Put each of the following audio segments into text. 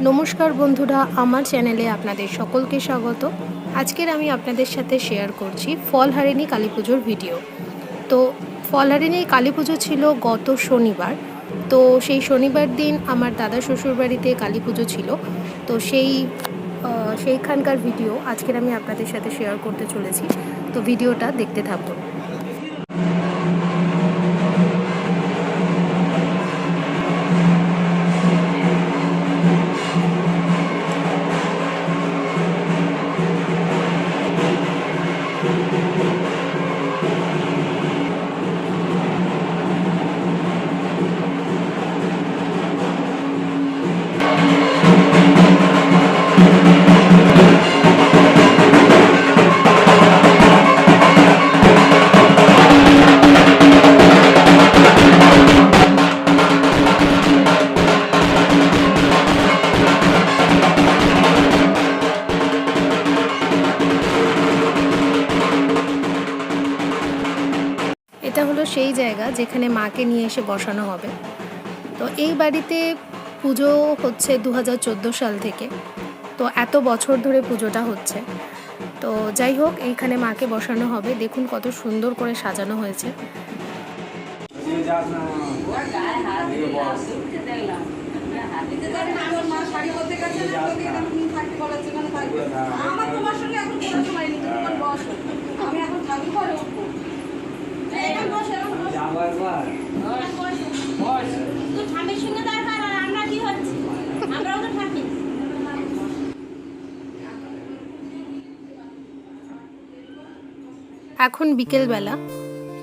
নমস্কার বন্ধুরা, আমার চ্যানেলে আপনাদের সকলকে স্বাগত। আজকের আমি আপনাদের সাথে শেয়ার করছি ফলহারিণী কালী পুজোর ভিডিও। তো ফলহারিণী কালী পুজো ছিল গত শনিবার। তো সেই শনিবার দিন আমার দাদা শ্বশুর বাড়িতে কালী পুজো ছিল। তো সেইখানকার ভিডিও আজকের আমি আপনাদের সাথে শেয়ার করতে চলেছি। তো ভিডিওটা দেখতে থাকুন। এটা হলো সেই জায়গা যেখানে মাকে নিয়ে এসে বসানো হবে। তো এই বাড়িতে পুজো হচ্ছে 2014 সাল থেকে। তো এত বছর ধরে পুজোটা হচ্ছে। তো যাই হোক, এইখানে মাকে বসানো হবে। দেখুন কত সুন্দর করে সাজানো হয়েছে। এখন বিকেলবেলা,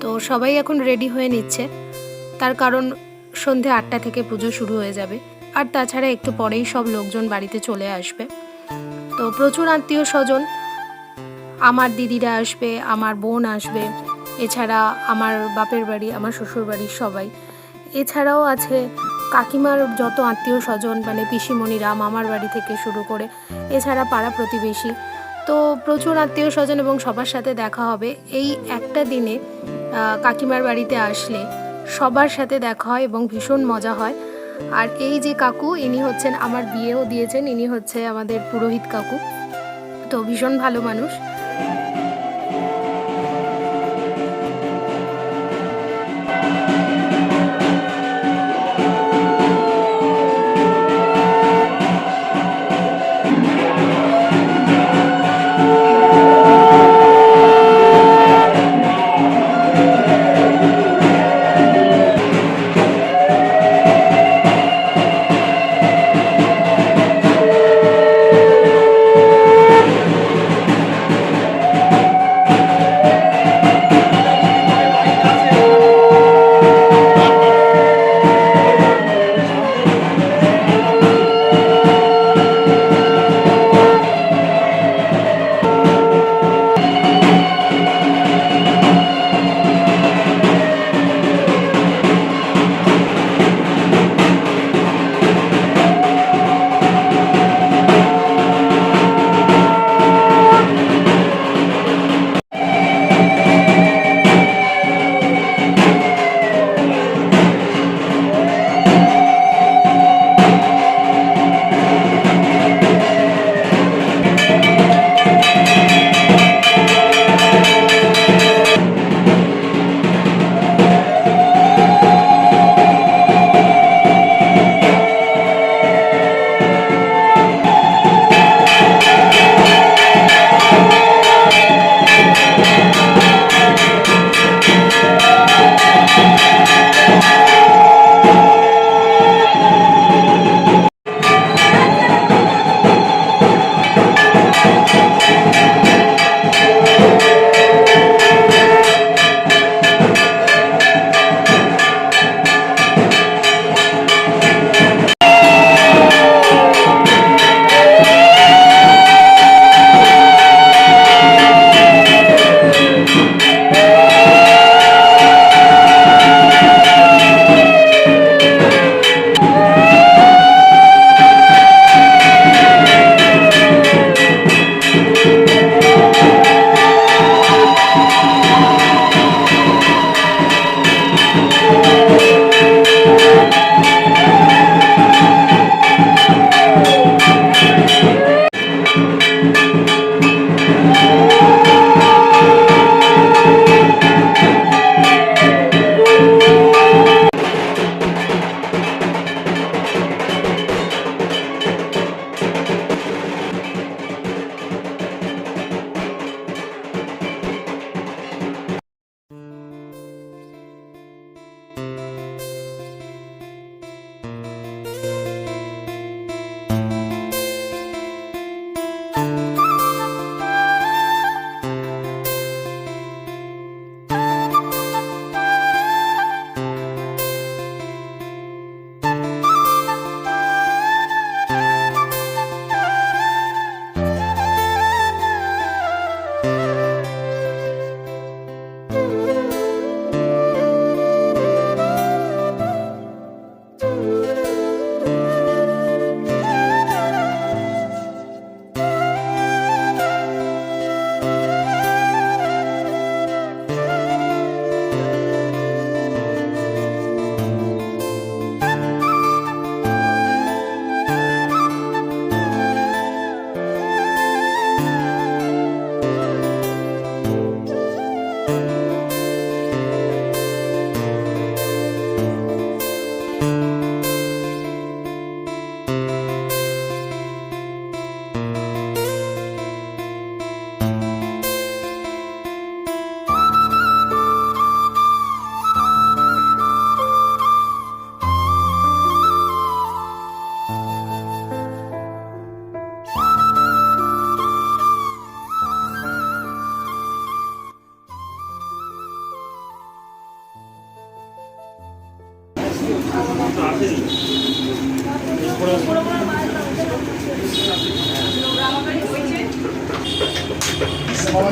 তো সবাই এখন রেডি হয়ে নিচ্ছে। তার কারণ সন্ধে 8টা থেকে পুজো শুরু হয়ে যাবে। আর তাছাড়া একটু পরেই সব লোকজন বাড়িতে চলে আসবে। তো প্রচুর আত্মীয় স্বজন, আমার দিদিরা আসবে, আমার বোন আসবে, এছাড়া আমার বাপের বাড়ি, আমার শ্বশুর বাড়ির সবাই। এছাড়াও আছে কাকিমার যত আত্মীয় স্বজন, মানে পিসিমণিরা, মামার বাড়ি থেকে শুরু করে, এছাড়া পাড়া প্রতিবেশী। তো প্রচুর আত্মীয় স্বজন এবং সবার সাথে দেখা হবে। এই একটা দিনে কাকিমার বাড়িতে আসলে সবার সাথে দেখা হয় এবং ভীষণ মজা হয়। আর এই যে কাকু, ইনি হচ্ছেন, আমার বিয়েও দিয়েছেন, ইনি হচ্ছে আমাদের পুরোহিত কাকু। তো ভীষণ ভালো মানুষ।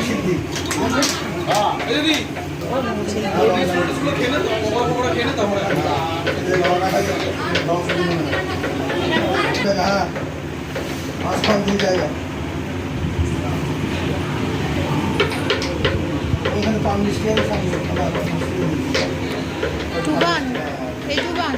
সিদ্ধি হ্যাঁ মাঝখান দিয়ে জায়গা ওখানে পান মিষ্টি হবে সঙ্গে জুবান এই জুবান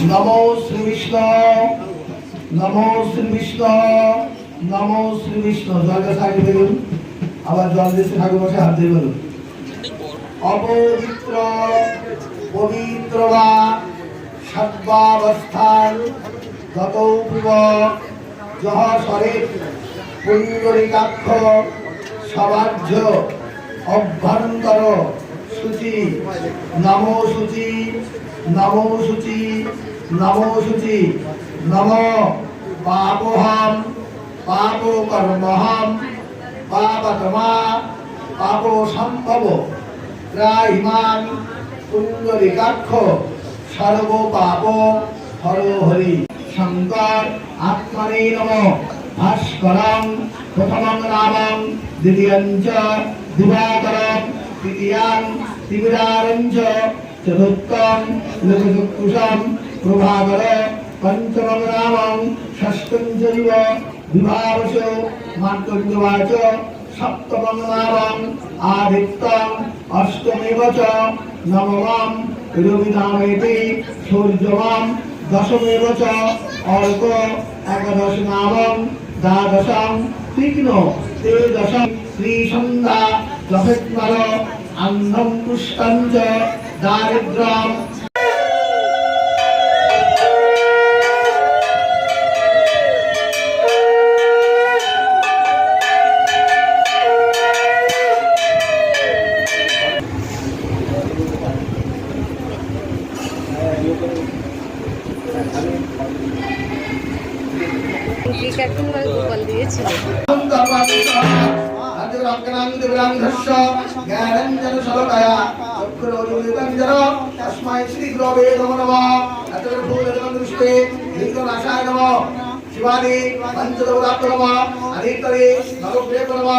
नमो श्री विष्णु नमो श्री विष्णु नमो श्री विष्णु जल साइड बेलुन আবার জল দিয়ে ঠাকুর বসে হাত দিয়ে বলুন অপবিত্র পবিত্র বা সর্বাবস্থান গতৌপব জহ সরে পুণ্ডরিকাক্ষ সবার্য অভ্যন্তর শুচি নমো শুচি নমো শুচি নমো শুচি নম পাপোহম পাপ কর্মহম পাপতমা পাপ সম্ভব ত্রাহিমাম পুণ্ডরিকাক্ষ সর্ব পাপ হর হরি শঙ্কর আত্মনে নম ভাস্করং প্রথমং রামং দ্বিতীয়ং চ দিবাকরং তৃতীয়াং তিমিরারং চ চতুর্থং লোকচক্ষুষং প্রভাকর পঞ্চমং রামং ষষ্ঠং চৈব বিভাবস মার্কণ্ডবাচ সপ্তমং রামং আদিত্যং অষ্টমেব চ নবমং রবিনামেতি সূর্যমং দশমেব চ অর্ক একাদশ নামং দ্বাদশং তীক্ষ্ণ তেজসং শ্রীসন্ধ্যা জপেত্নর আন্ধং পুষ্টং চ দারিদ্র্যং গোপাল দিয়েছিল शिवानी पंचदवरात्र नमः अनेकरे नवग्रह नमः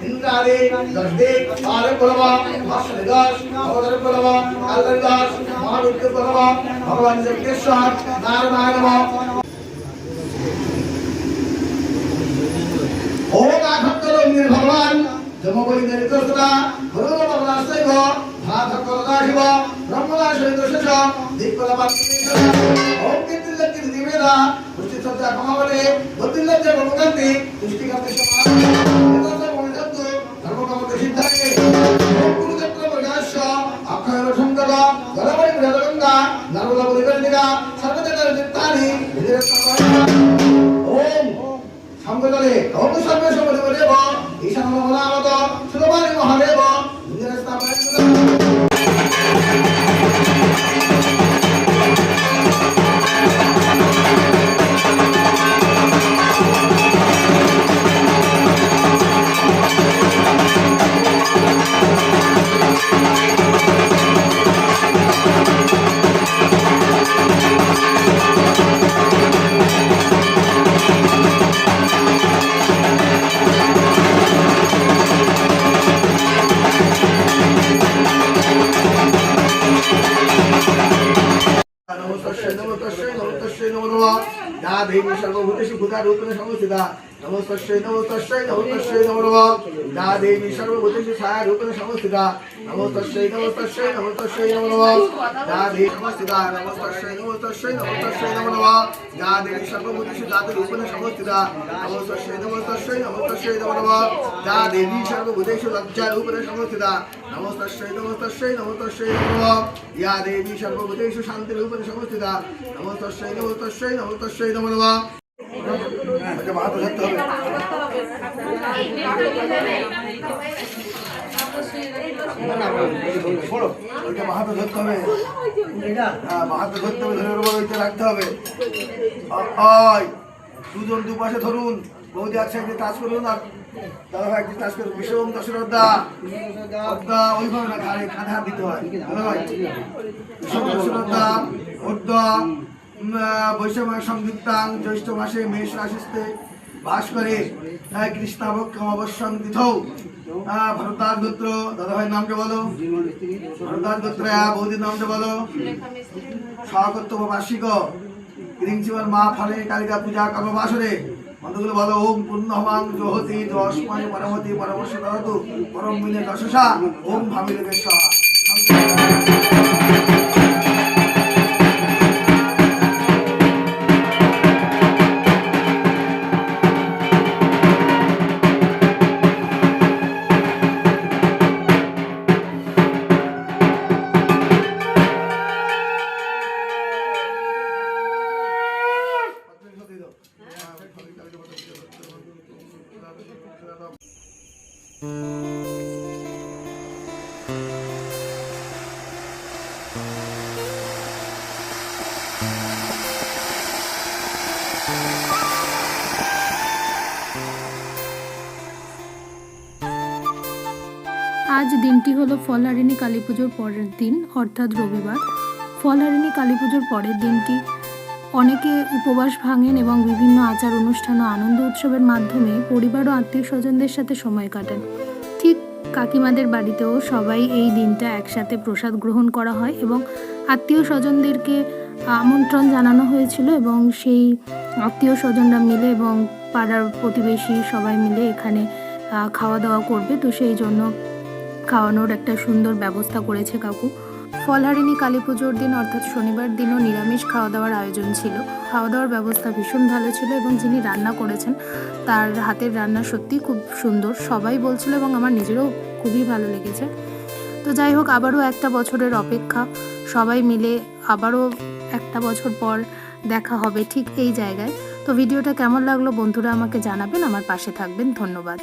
इंद्रादि दशदे आरक नमः मासनिदास अवतारक नमः कालदास महाविद्युत नमः भगवान जगदीश्वर नारायण नमः ओम आठक्कर भगवान जमोबली दरिद्रसुरा भगवान भगवानस्यैव भाथक्करदाशिव ब्रह्मदाशरिदोषश दीपलपात्रेश्वर ओम कीर्तिलक्की दिवेदा पुष्टिसत्ता कमावले बुद्धिलज्ज भगवन्ति पुष्टिकर्ते समानः एतस्य मोहितत्तु धर्मकमते सिद्धाये ओम गुरुचक्र प्रकाश अक्षर संगत गलवरि विरदगंगा नर्मदा बुलिगंगा सर्वजगत चित्तानि विजयस्तमाय ओम संगतले ओम सर्वे समदेव ईशान महानामत सुलभानि महादेव विजयस्तमाय देवी सर्वभूतेषु भूतारूपेण संस्थिता नमोस्तस्यै नमोस्तस्यै नमोस्तस्यै नमो नमः या देवी सर्वभूतेषु छायारूपेण संस्थिता नमोस्तस्यै नमोस्तस्यै नमोस्तस्यै नमो नमः या देवी संस्थिता नमोस्तस्यै नमोस्तस्यै नमोस्तस्यै नमो नमः या देवी सर्वभूतेषु जातरूपेण संस्थिता नमोस्तस्यै नमोस्तस्यै नमोस्तस्यै नमो नमः या देवी सर्वभूतेषु लज्जारूपेण संस्थिता नमोस्तस्यै नमोस्तस्यै नमोस्तस्यै नमो नमः या देवी सर्वभूतेषु शान्तिरूपेण संस्थिता नमोस्तस्यै नमोस्तस्यै नमोस्तस्यै नमो नमः আচ্ছা মাথা ধরতে হবে ওইটা মাথা ধরতে হবে হ্যাঁ মাথা ধরতে হবে ধরে ওইটা রাখতে হবে দুজন দুপাশে ধরুন বৌদি এক সাইডে টাচ করুন আর দাদা ভাই একদিন টাচ করুন বিষম দশরথদা ওইভাবে না ঘাড়ে কাঁধে হাত দিতে হয় দাদা ভাই বিষম দশরথদা উর্দা বৈশাখ সংযুক্তাং জ্যৈষ্ঠ মাসে মেষ রাশিতে বাস করে কৃষ্ণাবক্ষম অবশ্যং তিথৌ ভরতার গোত্র দাদা ভাইয়ের নামটা বলো ভরতার গোত্র বৌদির নামটা বলো স্বকর্তব্য বার্ষিক প্রিন্সিপাল মা ফলে কালিকা পূজা কর্মবাসরে মন্ত্রগুলো বলো ওম পূর্ণহমাং জহতি দশময় পরমতি পরমর্শ দরতু পরম মিলে দশসা ওম ভামিলেশ্বর আজ দিনটি হলো ফলহারিণী কালী পুজোর পরের দিন অর্থাৎ রবিবার। ফলহারিণী কালী পুজোর পরের দিনটি অনেকে উপবাস ভাঙেন এবং বিভিন্ন আচার অনুষ্ঠান ও আনন্দ উৎসবের মাধ্যমে পরিবার ও আত্মীয় স্বজনদের সাথে সময় কাটান। ঠিক কাকিমাদের বাড়িতেও সবাই এই দিনটা একসাথে প্রসাদ গ্রহণ করা হয় এবং আত্মীয় স্বজনদেরকে আমন্ত্রণ জানানো হয়েছিল এবং সেই আত্মীয় স্বজনরা মিলে এবং পাড়ার প্রতিবেশী সবাই মিলে এখানে খাওয়া দাওয়া করবে। তো সেই জন্য খাওয়ানোর একটা সুন্দর ব্যবস্থা করেছে কাকু। ফলহারিণী কালী পুজোর দিন অর্থাৎ শনিবার দিনও নিরামিষ খাওয়া দাওয়ার আয়োজন ছিল। খাওয়া দাওয়ার ব্যবস্থা ভীষণ ভালো ছিল এবং যিনি রান্না করেছেন তার হাতের রান্না সত্যি খুব সুন্দর, সবাই বলছিল এবং আমার নিজেরও খুবই ভালো লেগেছে। তো যাই হোক, আবারও একটা বছরের অপেক্ষা, সবাই মিলে আবারও একটা বছর পর দেখা হবে ঠিক এই জায়গায়। তো ভিডিওটা কেমন লাগলো বন্ধুরা আমাকে জানাবেন, আমার পাশে থাকবেন। ধন্যবাদ।